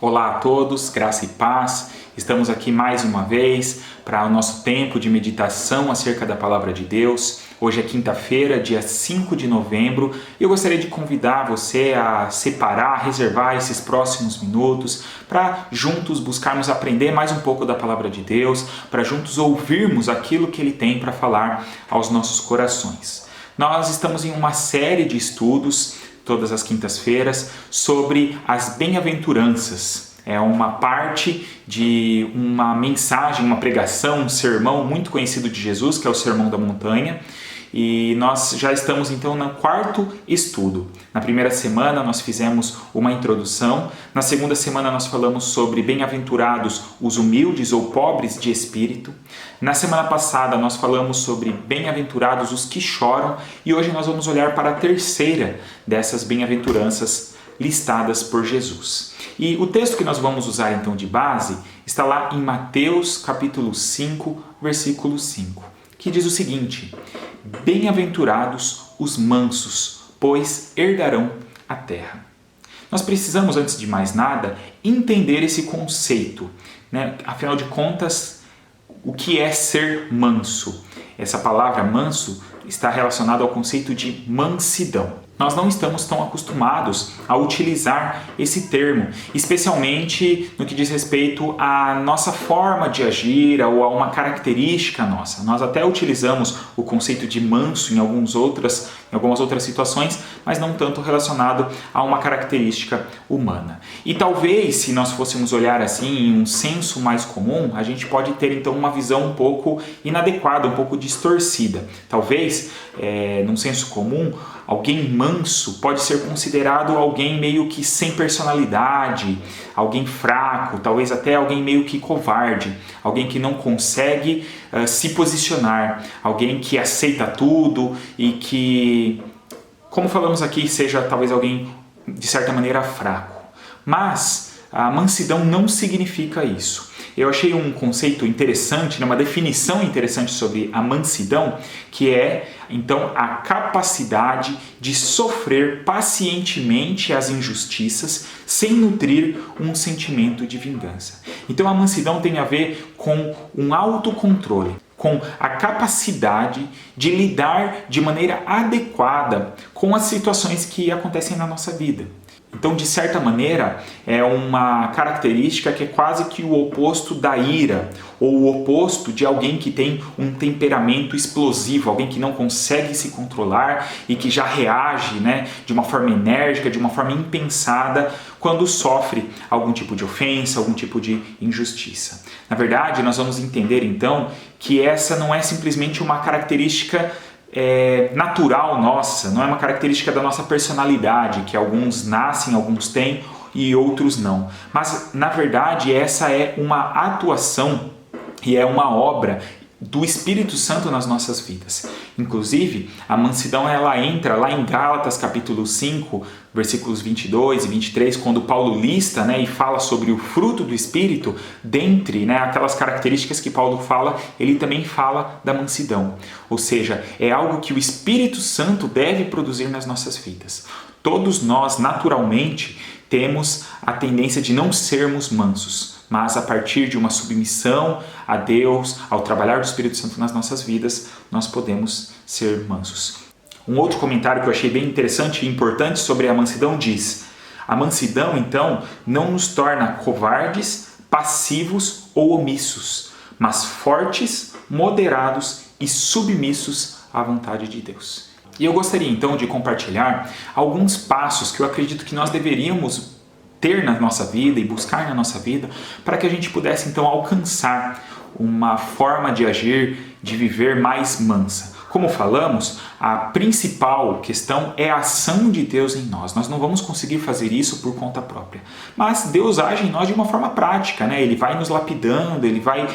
Olá a todos, graça e paz. Estamos aqui mais uma vez para o nosso tempo de meditação acerca da Palavra de Deus. Hoje é quinta-feira, dia 5 de novembro, e eu gostaria de convidar você a separar, reservar esses próximos minutos para juntos buscarmos aprender mais um pouco da Palavra de Deus, para juntos ouvirmos aquilo que Ele tem para falar aos nossos corações. Nós estamos em uma série de estudos todas as quintas-feiras, sobre as bem-aventuranças. É uma parte de uma mensagem, uma pregação, um sermão muito conhecido de Jesus, que é o Sermão da Montanha. E nós já estamos então no quarto estudo. Na primeira semana nós fizemos uma introdução, na segunda semana nós falamos sobre bem-aventurados os humildes ou pobres de espírito. Na semana passada nós falamos sobre bem-aventurados os que choram e hoje nós vamos olhar para a terceira dessas bem-aventuranças listadas por Jesus. E o texto que nós vamos usar então de base está lá em Mateus capítulo 5, versículo 5, que diz o seguinte: Bem-aventurados os mansos, pois herdarão a terra. Nós precisamos, antes de mais nada, entender esse conceito, né? Afinal de contas, o que é ser manso? Essa palavra manso está relacionada ao conceito de mansidão. Nós não estamos tão acostumados a utilizar esse termo, especialmente no que diz respeito à nossa forma de agir ou a uma característica nossa. Nós até utilizamos o conceito de manso em algumas outras situações, mas não tanto relacionado a uma característica humana. E talvez, se nós fôssemos olhar assim em um senso mais comum, a gente pode ter então uma visão um pouco inadequada, um pouco distorcida. Talvez, num senso comum, alguém manso pode ser considerado alguém meio que sem personalidade, alguém fraco, talvez até alguém meio que covarde, alguém que não consegue se posicionar, alguém que aceita tudo e que, como falamos aqui, seja talvez alguém de certa maneira fraco. Mas a mansidão não significa isso. Eu achei um conceito interessante, uma definição interessante sobre a mansidão, que é, então, a capacidade de sofrer pacientemente as injustiças sem nutrir um sentimento de vingança. Então, a mansidão tem a ver com um autocontrole, com a capacidade de lidar de maneira adequada com as situações que acontecem na nossa vida. Então, de certa maneira, é uma característica que é quase que o oposto da ira, ou o oposto de alguém que tem um temperamento explosivo, alguém que não consegue se controlar e que já reage, de uma forma enérgica, de uma forma impensada, quando sofre algum tipo de ofensa, algum tipo de injustiça. Na verdade, nós vamos entender então que essa não é simplesmente uma característica natural nossa, não é uma característica da nossa personalidade, que alguns nascem, alguns têm e outros não. Mas, na verdade, essa é uma atuação e é uma obra do Espírito Santo nas nossas vidas. Inclusive, a mansidão ela entra lá em Gálatas capítulo 5, versículos 22 e 23, quando Paulo lista e fala sobre o fruto do Espírito, dentre aquelas características que Paulo fala, ele também fala da mansidão. Ou seja, é algo que o Espírito Santo deve produzir nas nossas vidas. Todos nós, naturalmente, temos a tendência de não sermos mansos, mas a partir de uma submissão a Deus, ao trabalhar do Espírito Santo nas nossas vidas, nós podemos ser mansos. Um outro comentário que eu achei bem interessante e importante sobre a mansidão diz: a mansidão, então, não nos torna covardes, passivos ou omissos, mas fortes, moderados e submissos à vontade de Deus. E eu gostaria, então, de compartilhar alguns passos que eu acredito que nós deveríamos ter na nossa vida e buscar na nossa vida para que a gente pudesse então alcançar uma forma de agir, de viver mais mansa. Como falamos, a principal questão é a ação de Deus em nós. Nós não vamos conseguir fazer isso por conta própria. Mas Deus age em nós de uma forma prática, Ele vai nos lapidando, Ele vai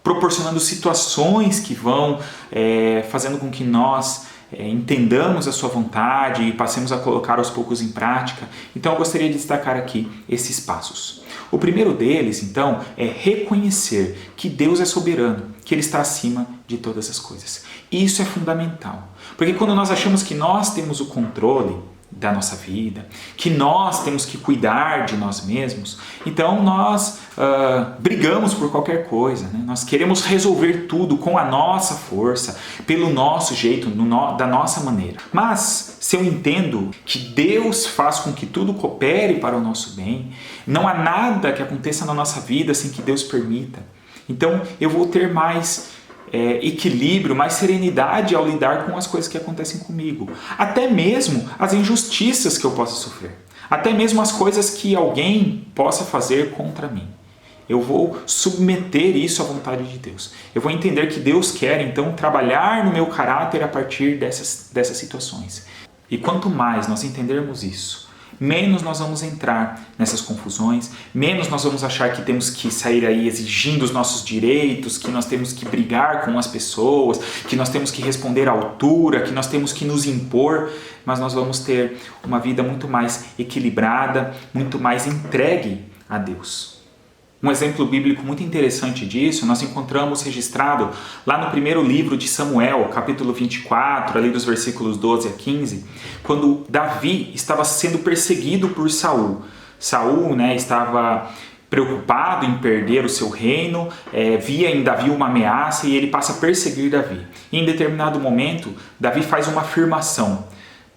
proporcionando situações que vão fazendo com que nós entendamos a sua vontade e passemos a colocar aos poucos em prática. Então eu gostaria de destacar aqui esses passos. O primeiro deles, então, é reconhecer que Deus é soberano, que Ele está acima de todas as coisas. E isso é fundamental, porque quando nós achamos que nós temos o controle da nossa vida, que nós temos que cuidar de nós mesmos, então nós brigamos por qualquer coisa, né? Nós queremos resolver tudo com a nossa força, pelo nosso jeito, da nossa maneira. Mas se eu entendo que Deus faz com que tudo coopere para o nosso bem, não há nada que aconteça na nossa vida sem que Deus permita. Então eu vou ter mais equilíbrio, mais serenidade ao lidar com as coisas que acontecem comigo. Até mesmo as injustiças que eu possa sofrer. Até mesmo as coisas que alguém possa fazer contra mim. Eu vou submeter isso à vontade de Deus. Eu vou entender que Deus quer, então, trabalhar no meu caráter a partir dessas situações. E quanto mais nós entendermos isso, menos nós vamos entrar nessas confusões, menos nós vamos achar que temos que sair aí exigindo os nossos direitos, que nós temos que brigar com as pessoas, que nós temos que responder à altura, que nós temos que nos impor, mas nós vamos ter uma vida muito mais equilibrada, muito mais entregue a Deus. Um exemplo bíblico muito interessante disso, nós encontramos registrado lá no primeiro livro de Samuel, capítulo 24, ali dos versículos 12 a 15, quando Davi estava sendo perseguido por Saul. Saul, estava preocupado em perder o seu reino, via em Davi uma ameaça e ele passa a perseguir Davi. E em determinado momento, Davi faz uma afirmação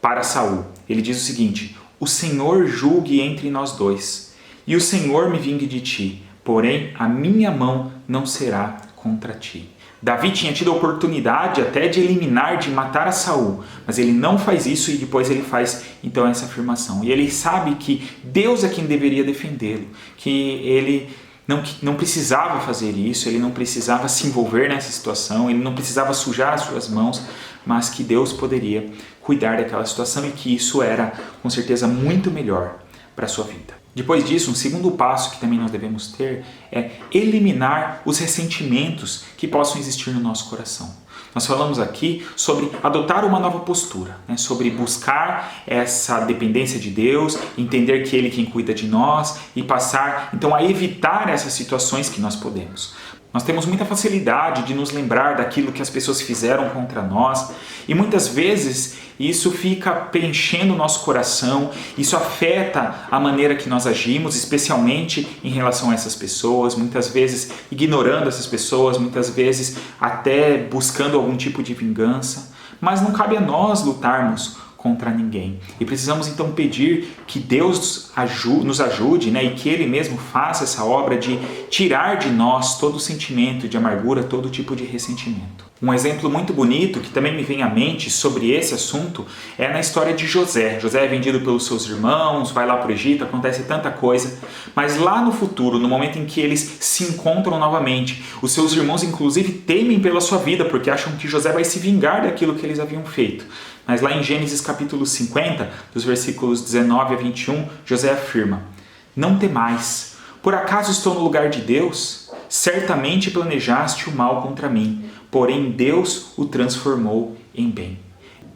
para Saul. Ele diz o seguinte: "O Senhor julgue entre nós dois, e o Senhor me vingue de ti. Porém, a minha mão não será contra ti." Davi tinha tido a oportunidade até de eliminar, de matar a Saul, mas ele não faz isso e depois ele faz então essa afirmação. E ele sabe que Deus é quem deveria defendê-lo, que ele não precisava fazer isso, ele não precisava se envolver nessa situação, ele não precisava sujar as suas mãos, mas que Deus poderia cuidar daquela situação e que isso era com certeza muito melhor para a sua vida. Depois disso, um segundo passo que também nós devemos ter é eliminar os ressentimentos que possam existir no nosso coração. Nós falamos aqui sobre adotar uma nova postura, sobre buscar essa dependência de Deus, entender que Ele é quem cuida de nós e passar então a evitar essas situações que nós podemos. Nós temos muita facilidade de nos lembrar daquilo que as pessoas fizeram contra nós e muitas vezes isso fica preenchendo o nosso coração, isso afeta a maneira que nós agimos, especialmente em relação a essas pessoas, muitas vezes ignorando essas pessoas, muitas vezes até buscando algum tipo de vingança, mas não cabe a nós lutarmos contra ninguém. E precisamos então pedir que Deus nos ajude, e que Ele mesmo faça essa obra de tirar de nós todo sentimento de amargura, todo tipo de ressentimento. Um exemplo muito bonito que também me vem à mente sobre esse assunto é na história de José. José é vendido pelos seus irmãos, vai lá para o Egito, acontece tanta coisa, mas lá no futuro, no momento em que eles se encontram novamente, os seus irmãos inclusive temem pela sua vida, porque acham que José vai se vingar daquilo que eles haviam feito. Mas lá em Gênesis capítulo 50, dos versículos 19 a 21, José afirma: "Não temais, por acaso estou no lugar de Deus? Certamente planejaste o mal contra mim, porém Deus o transformou em bem."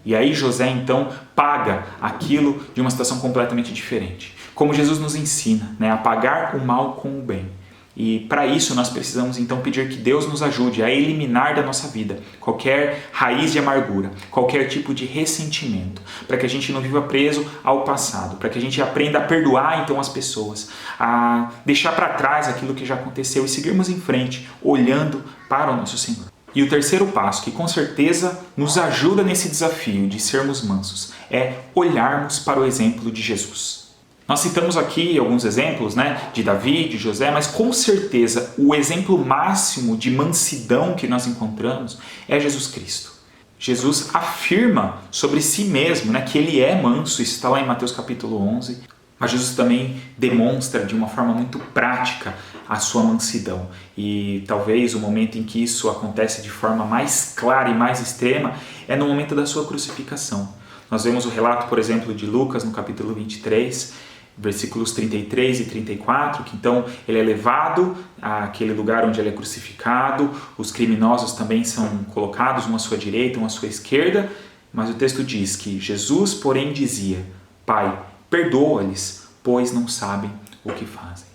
E aí José então paga aquilo de uma situação completamente diferente. Como Jesus nos ensina, a pagar o mal com o bem. E para isso nós precisamos então pedir que Deus nos ajude a eliminar da nossa vida qualquer raiz de amargura, qualquer tipo de ressentimento, para que a gente não viva preso ao passado, para que a gente aprenda a perdoar então as pessoas, a deixar para trás aquilo que já aconteceu e seguirmos em frente, olhando para o nosso Senhor. E o terceiro passo, que com certeza nos ajuda nesse desafio de sermos mansos, é olharmos para o exemplo de Jesus. Nós citamos aqui alguns exemplos de Davi, de José, mas com certeza o exemplo máximo de mansidão que nós encontramos é Jesus Cristo. Jesus afirma sobre si mesmo que ele é manso, isso está lá em Mateus capítulo 11, mas Jesus também demonstra de uma forma muito prática a sua mansidão. E talvez o momento em que isso acontece de forma mais clara e mais extrema é no momento da sua crucificação. Nós vemos o relato, por exemplo, de Lucas no capítulo 23, versículos 33 e 34, que então ele é levado àquele lugar onde ele é crucificado, os criminosos também são colocados, um à sua direita, um à sua esquerda, mas o texto diz que Jesus, porém, dizia: "Pai, perdoa-lhes, pois não sabem o que fazem."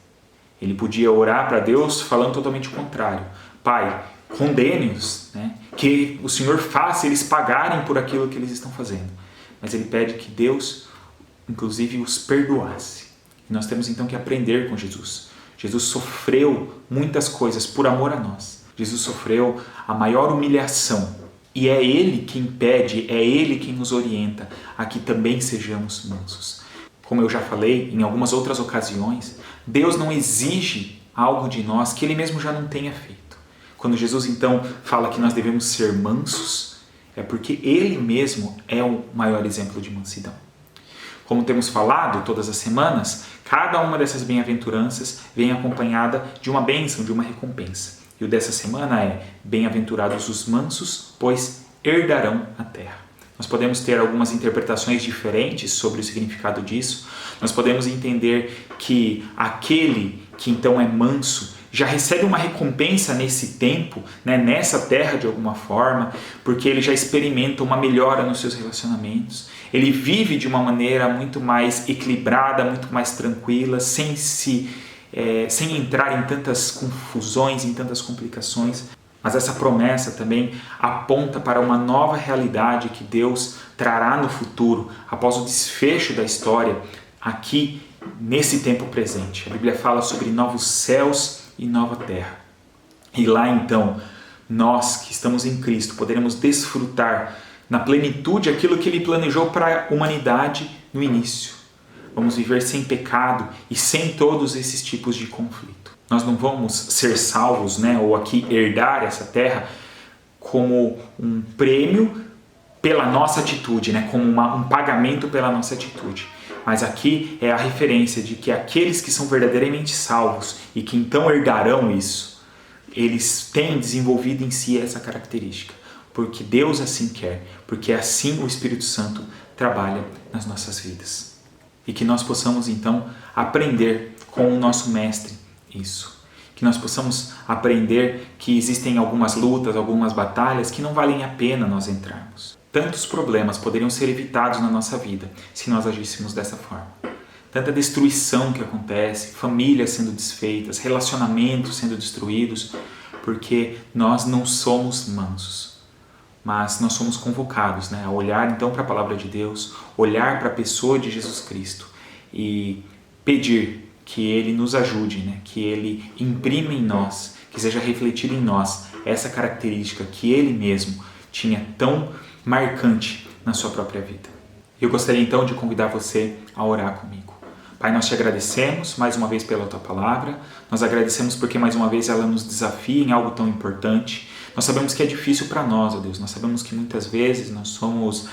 Ele podia orar para Deus falando totalmente o contrário: "Pai, condene-os, que o Senhor faça eles pagarem por aquilo que eles estão fazendo." Mas ele pede que Deus inclusive os perdoasse. E nós temos então que aprender com Jesus. Jesus sofreu muitas coisas por amor a nós. Jesus sofreu a maior humilhação. E é Ele quem pede, é Ele quem nos orienta a que também sejamos mansos. Como eu já falei em algumas outras ocasiões, Deus não exige algo de nós que Ele mesmo já não tenha feito. Quando Jesus então fala que nós devemos ser mansos, é porque Ele mesmo é o maior exemplo de mansidão. Como temos falado todas as semanas, cada uma dessas bem-aventuranças vem acompanhada de uma bênção, de uma recompensa. E o dessa semana é: bem-aventurados os mansos, pois herdarão a terra. Nós podemos ter algumas interpretações diferentes sobre o significado disso. Nós podemos entender que aquele que então é manso já recebe uma recompensa nesse tempo, nessa terra de alguma forma, porque ele já experimenta uma melhora nos seus relacionamentos. Ele vive de uma maneira muito mais equilibrada, muito mais tranquila, sem entrar em tantas confusões, em tantas complicações. Mas essa promessa também aponta para uma nova realidade que Deus trará no futuro, após o desfecho da história, aqui nesse tempo presente. A Bíblia fala sobre novos céus e nova terra. E lá então, nós que estamos em Cristo poderemos desfrutar na plenitude aquilo que Ele planejou para a humanidade no início. Vamos viver sem pecado e sem todos esses tipos de conflito. Nós não vamos ser salvos, ou aqui herdar essa terra como um prêmio pela nossa atitude, como um pagamento pela nossa atitude. Mas aqui é a referência de que aqueles que são verdadeiramente salvos e que então herdarão isso, eles têm desenvolvido em si essa característica. Porque Deus assim quer, porque assim o Espírito Santo trabalha nas nossas vidas. E que nós possamos então aprender com o nosso Mestre isso. Que nós possamos aprender que existem algumas lutas, algumas batalhas que não valem a pena nós entrarmos. Tantos problemas poderiam ser evitados na nossa vida se nós agíssemos dessa forma. Tanta destruição que acontece, famílias sendo desfeitas, relacionamentos sendo destruídos, porque nós não somos mansos. Mas nós somos convocados a olhar então para a palavra de Deus, olhar para a pessoa de Jesus Cristo e pedir que Ele nos ajude, que Ele imprima em nós, que seja refletido em nós essa característica que Ele mesmo tinha tão marcante na sua própria vida. Eu gostaria então de convidar você a orar comigo. Pai, nós te agradecemos mais uma vez pela Tua Palavra, nós agradecemos porque mais uma vez ela nos desafia em algo tão importante. Nós sabemos que é difícil para nós, ó Deus, nós sabemos que muitas vezes nós somos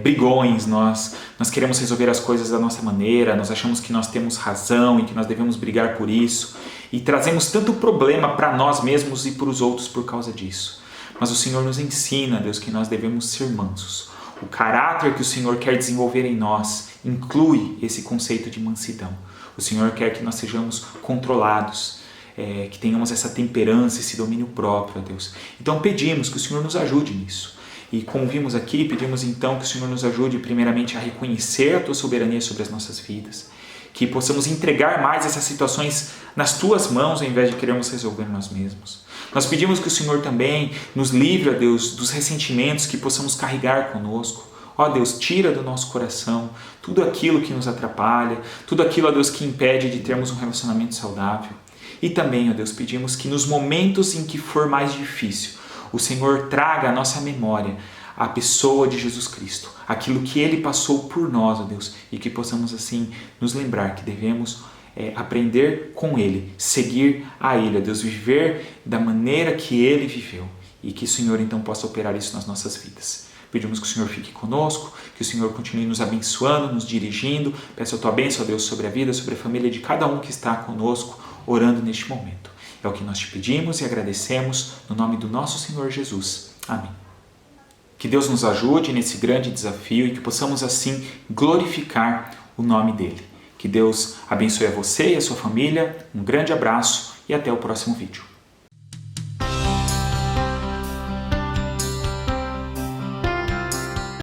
brigões, nós queremos resolver as coisas da nossa maneira, nós achamos que nós temos razão e que nós devemos brigar por isso e trazemos tanto problema para nós mesmos e para os outros por causa disso. Mas o Senhor nos ensina, Deus, que nós devemos ser mansos. O caráter que o Senhor quer desenvolver em nós inclui esse conceito de mansidão. O Senhor quer que nós sejamos controlados, que tenhamos essa temperança, esse domínio próprio, Deus. Então pedimos que o Senhor nos ajude nisso. E como vimos aqui, pedimos então que o Senhor nos ajude primeiramente a reconhecer a Tua soberania sobre as nossas vidas, que possamos entregar mais essas situações nas Tuas mãos ao invés de querermos resolver nós mesmos. Nós pedimos que o Senhor também nos livre, ó Deus, dos ressentimentos que possamos carregar conosco. Ó Deus, tira do nosso coração tudo aquilo que nos atrapalha, tudo aquilo, ó Deus, que impede de termos um relacionamento saudável. E também, ó Deus, pedimos que nos momentos em que for mais difícil, o Senhor traga à nossa memória a pessoa de Jesus Cristo, aquilo que Ele passou por nós, ó Deus, e que possamos assim nos lembrar que devemos aprender com Ele, seguir a Ele, ó Deus, viver da maneira que Ele viveu e que o Senhor então possa operar isso nas nossas vidas. Pedimos que o Senhor fique conosco, que o Senhor continue nos abençoando, nos dirigindo. Peço a Tua bênção, ó Deus, sobre a vida, sobre a família de cada um que está conosco, orando neste momento. É o que nós te pedimos e agradecemos no nome do nosso Senhor Jesus. Amém. Que Deus nos ajude nesse grande desafio e que possamos assim glorificar o nome dEle. Que Deus abençoe a você e a sua família. Um grande abraço e até o próximo vídeo.